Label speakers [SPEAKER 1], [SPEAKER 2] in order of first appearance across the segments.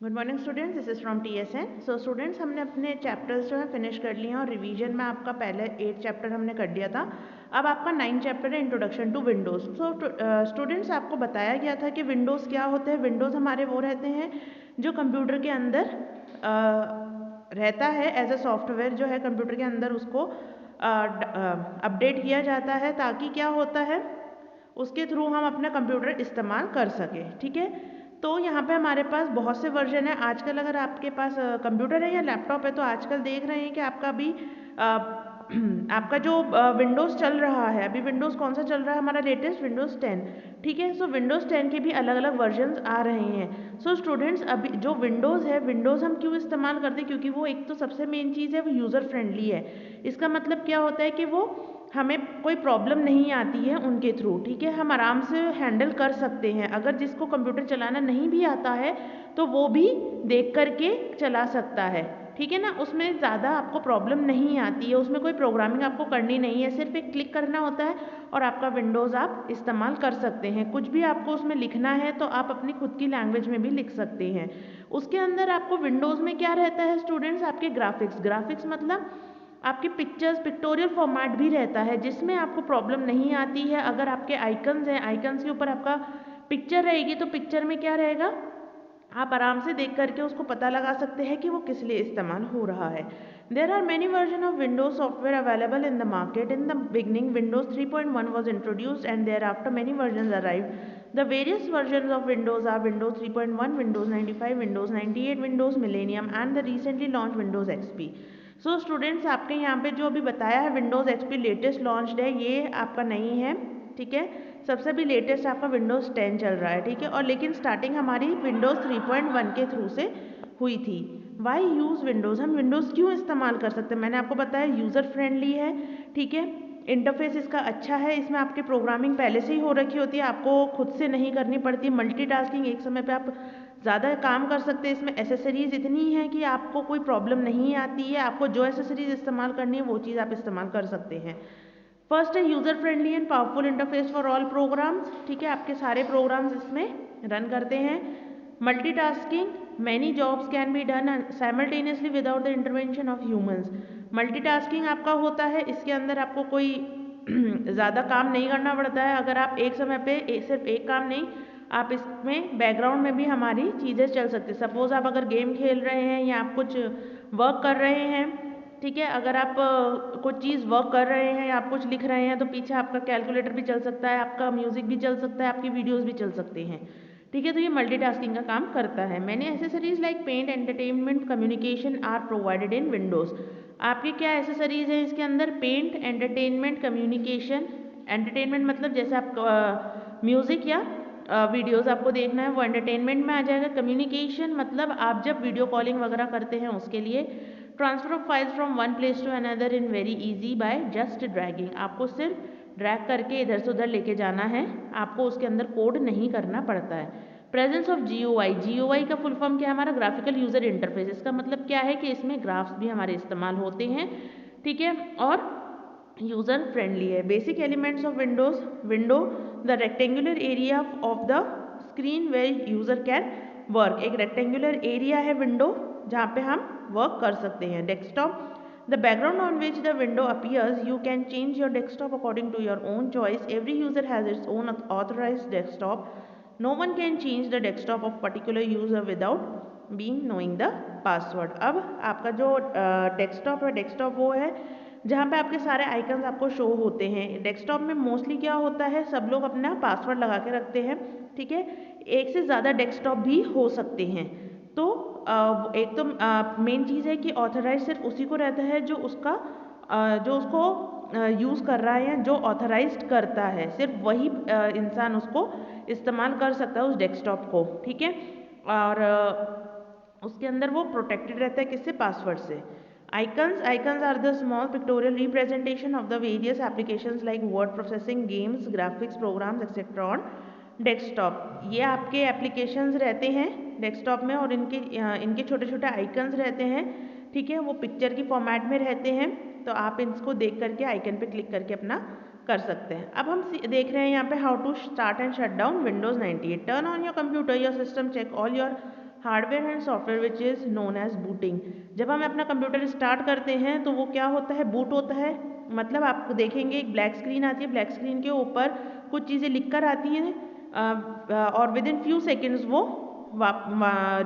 [SPEAKER 1] Good morning students, this is from TSN। So students, हमने अपने chapters जो है फिनिश कर लिए हैं और रिवीजन में आपका पहले 8 चैप्टर हमने कर दिया था। अब आपका 9 चैप्टर है introduction to Windows. So students, आपको बताया गया था कि विंडोज़ क्या होते हैं। विंडोज़ हमारे वो रहते हैं जो कंप्यूटर के अंदर रहता है एज अ सॉफ्टवेयर, जो है कंप्यूटर के अंदर उसको अपडेट किया जाता है ताकि क्या होता है, उसके थ्रू हम अपना कंप्यूटर इस्तेमाल कर सकें। ठीक है, तो यहाँ पे हमारे पास बहुत से वर्जन है। आजकल अगर आपके पास कंप्यूटर है या लैपटॉप है तो आजकल देख रहे हैं कि आपका अभी आपका जो विंडोज़ चल रहा है, अभी विंडोज़ कौन सा चल रहा है हमारा लेटेस्ट, विंडोज़ 10। ठीक है, सो विंडोज़ 10 के भी अलग अलग वर्जन्स आ रहे हैं। सो स्टूडेंट्स, अभी जो विंडोज़ है, विंडोज़ हम क्यों इस्तेमाल करते हैं, क्योंकि वो एक तो सबसे मेन चीज़ है, वो यूज़र फ्रेंडली है। इसका मतलब क्या होता है कि वो हमें कोई प्रॉब्लम नहीं आती है उनके थ्रू। ठीक है, हम आराम से हैंडल कर सकते हैं। अगर जिसको कंप्यूटर चलाना नहीं भी आता है तो वो भी देख करके चला सकता है। ठीक है ना, उसमें ज़्यादा आपको प्रॉब्लम नहीं आती है, उसमें कोई प्रोग्रामिंग आपको करनी नहीं है, सिर्फ एक क्लिक करना होता है और आपका विंडोज़ आप इस्तेमाल कर सकते हैं। कुछ भी आपको उसमें लिखना है तो आप अपनी खुद की लैंग्वेज में भी लिख सकते हैं। उसके अंदर आपको विंडोज़ में क्या रहता है स्टूडेंट्स, आपके ग्राफिक्स। ग्राफिक्स मतलब आपके पिक्चर्स, पिक्टोरियल फॉर्मेट भी रहता है जिसमें आपको प्रॉब्लम नहीं आती है। अगर आपके आइकन्स हैं, आइकन्स के ऊपर आपका पिक्चर रहेगी तो पिक्चर में क्या रहेगा, आप आराम से देख करके उसको पता लगा सकते हैं कि वो किस लिए इस्तेमाल हो रहा है। There are many version of Windows software available in the market. In the beginning Windows 3.1 was introduced and thereafter many versions arrived. The various versions of Windows are Windows 3.1, Windows 95, Windows 98, Windows Millennium and the recently launched Windows XP. So students, आपके यहाँ पे जो अभी बताया है Windows XP latest launched है, ये आपका नहीं है। ठीक है, सबसे भी लेटेस्ट आपका विंडोज़ 10 चल रहा है। ठीक है, और लेकिन स्टार्टिंग हमारी विंडोज़ 3.1 के थ्रू से हुई थी। वाई यूज़ विंडोज़, हम विंडोज़ क्यों इस्तेमाल कर सकते हैं, मैंने आपको बताया यूज़र फ्रेंडली है। ठीक है, इंटरफेस इसका अच्छा है, इसमें आपकी प्रोग्रामिंग पहले से ही हो रखी होती है, आपको खुद से नहीं करनी पड़ती। मल्टीटास्किंग, एक समय पे आप ज़्यादा काम कर सकते हैं। इसमें एसेसरीज़ इतनी हैं कि आपको कोई प्रॉब्लम नहीं आती है। आपको जो एसेसरीज़ इस्तेमाल करनी है वो चीज़ आप इस्तेमाल कर सकते हैं। फर्स्ट है user friendly and powerful interface for all programmes. ठीक है, आपके सारे प्रोग्राम्स इसमें रन करते हैं। Multitasking, many jobs can be done simultaneously without the intervention of humans. Multitasking आपका होता है, इसके अंदर आपको कोई ज़्यादा काम नहीं करना पड़ता है। अगर आप एक समय पे सिर्फ एक काम नहीं, आप इसमें बैकग्राउंड में भी हमारी चीज़ें चल सकती है। सपोज़ आप अगर गेम खेल रहे हैं या आप कुछ वर्क कर रहे हैं, ठीक है, अगर आप कुछ चीज़ वर्क कर रहे हैं या आप कुछ लिख रहे हैं तो पीछे आपका कैलकुलेटर भी चल सकता है, आपका म्यूज़िक भी चल सकता है, आपकी वीडियोज़ भी चल सकते हैं। ठीक है, तो ये मल्टीटास्किंग का काम करता है। Many accessories like paint, entertainment, communication are provided in Windows. आपके क्या एसेसरीज हैं इसके अंदर, पेंट, एंटरटेनमेंट, कम्युनिकेशन। एंटरटेनमेंट मतलब जैसे आप म्यूज़िक या वीडियोज़ आपको देखना है वो एंटरटेनमेंट में आ जाएगा। कम्युनिकेशन मतलब आप जब वीडियो कॉलिंग वगैरह करते हैं उसके लिए। Transfer of files from one place to another in very easy by just dragging. आपको सिर्फ ड्रैग करके इधर से उधर लेके जाना है, आपको उसके अंदर कोड नहीं करना पड़ता है। प्रेजेंस ऑफ GUI, GUI का फुल फॉर्म क्या है हमारा, ग्राफिकल यूजर इंटरफेस। इसका मतलब क्या है कि इसमें ग्राफ्स भी हमारे इस्तेमाल होते हैं। ठीक है, और यूजर फ्रेंडली है। Basic elements of Windows, window the rectangular area of the screen where user can work. एक रेक्टेंगुलर एरिया है विंडो जहाँ पे हम वर्क कर सकते हैं। Desktop, the background on which the window appears, you can change your desktop according to your own choice. Every user has its own authorised desktop. No one can change the desktop of particular user without being knowing the password. अब आपका जो desktop है, desktop वो है जहाँ पे आपके सारे आइकन्स आपको शो होते हैं। डेस्कटॉप में मोस्टली क्या होता है, सब लोग अपना पासवर्ड लगा के रखते हैं। ठीक है, एक से ज़्यादा डेस्कटॉप भी हो सकते हैं। तो एक तो मेन चीज़ है कि ऑथराइज सिर्फ उसी को रहता है जो उसका जो उसको यूज़ कर रहा है या जो ऑथराइज्ड करता है, सिर्फ वही इंसान उसको इस्तेमाल कर सकता है उस डेस्कटॉप को। ठीक है, और उसके अंदर वो प्रोटेक्टेड रहता है किससे, पासवर्ड से। Icons, icons are the small pictorial representation of the various applications like word processing, games, graphics programs etc. on desktop. ये आपके applications रहते हैं desktop में और इनके छोटे छोटे icons रहते हैं। ठीक है, वो पिक्चर की फॉर्मेट में रहते हैं, तो आप इसको देख करके आइकन पे क्लिक करके अपना कर सकते हैं। अब हम देख रहे हैं यहाँ पे how to start and shut down Windows 98। Turn on your computer your system, check all your hardware and software which is known as booting. जब हम अपना कंप्यूटर स्टार्ट करते हैं तो वो क्या होता है, बूट होता है। मतलब आप देखेंगे एक ब्लैक स्क्रीन आती है, ब्लैक स्क्रीन के ऊपर कुछ चीज़ें लिख कर आती हैं और विद इन फ्यू सेकेंड्स वो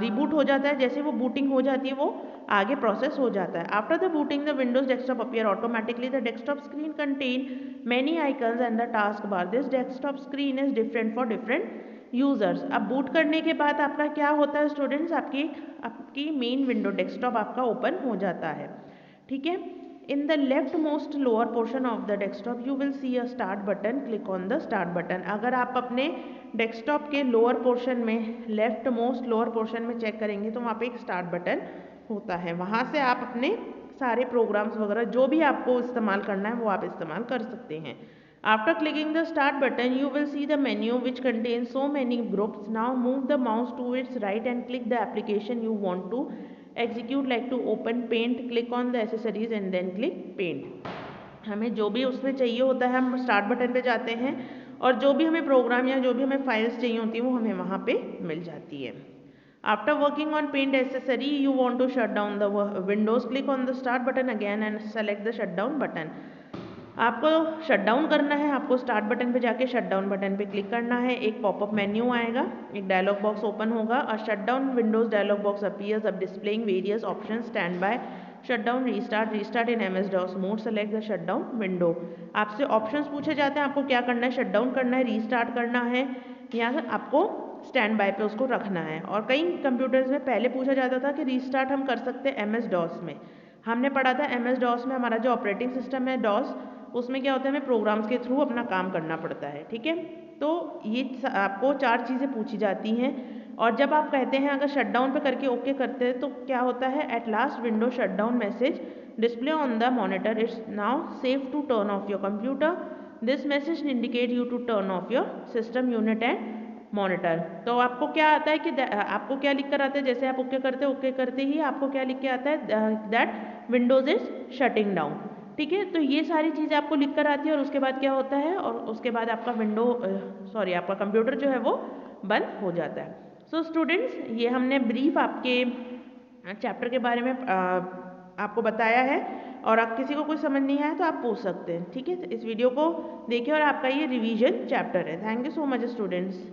[SPEAKER 1] रिबूट हो जाता है। जैसे वो बूटिंग हो जाती है वो आगे प्रोसेस हो जाता है। After the booting the Windows desktop appear automatically. The desktop screen contain many icons and the task bar. This desktop screen is different for different users. अब बूट करने के बाद आपका क्या होता है स्टूडेंट्स, आपकी मेन विंडो डेस्कटॉप आपका ओपन हो जाता है। ठीक है, in the left most lower portion of the desktop you will see a start button. click on the start button. अगर आप अपने डेस्कटॉप के लोअर पोर्शन में लेफ्ट मोस्ट लोअर पोर्शन में चेक करेंगे तो वहाँ पे एक स्टार्ट बटन होता है। वहाँ से आप अपने सारे प्रोग्राम्स वगैरह जो भी आपको इस्तेमाल करना है वो आप इस्तेमाल कर सकते हैं। After clicking the start button, you will see the menu which contains so many groups. Now move the mouse to its right and click the application you want to execute, like to open Paint. Click on the accessories and then click Paint. हमें जो भी उसमें चाहिए होता है हम start button पे जाते हैं और जो भी हमें प्रोग्राम या जो भी हमें फाइल्स चाहिए होती है वो हमें वहाँ पे मिल जाती है। After working on Paint accessory, you want to shut down the Windows. Click on the Start button again and select the Shutdown button. आपको शट डाउन करना है, आपको स्टार्ट बटन पे जाके शट डाउन बटन पे क्लिक करना है। एक पॉपअप मेन्यू आएगा, एक डायलॉग बॉक्स ओपन होगा और shut down windows dialog box appears अब displaying various options. Stand by, shut down, restart in MS DOS mode, select the shut down window. आपसे ऑप्शंस पूछे जाते हैं, आपको क्या करना है, शट डाउन करना है, रीस्टार्ट करना है या आपको स्टैंड बाय पे उसको रखना है। और कई कंप्यूटर्स में पहले पूछा जाता था कि रीस्टार्ट हम कर सकते हैं MS DOS में। हमने पढ़ा था MS DOS में हमारा जो ऑपरेटिंग सिस्टम है DOS, उसमें क्या होता है हमें प्रोग्राम्स के थ्रू अपना काम करना पड़ता है। ठीक है, तो ये आपको 4 चीज़ें पूछी जाती हैं और जब आप कहते हैं अगर शट डाउन पे करके ओके करते हैं तो क्या होता है, at last window shut down message display on the monitor, it's now safe to turn off your computer. This message indicate you to turn off your system unit and monitor. तो आपको क्या आता है कि आपको क्या लिख कर आता है, जैसे आप ओके करते ही आपको क्या लिख के आता है, that Windows is shutting down. ठीक है, तो ये सारी चीज़ें आपको लिख कर आती है और उसके बाद क्या होता है, और उसके बाद आपका आपका कंप्यूटर जो है वो बंद हो जाता है। सो स्टूडेंट्स, ये हमने ब्रीफ आपके चैप्टर के बारे में आपको बताया है और आप किसी को कुछ समझ नहीं आया तो आप पूछ सकते हैं। ठीक है, तो इस वीडियो को देखिए और आपका ये रिवीजन चैप्टर है। Thank you so much students.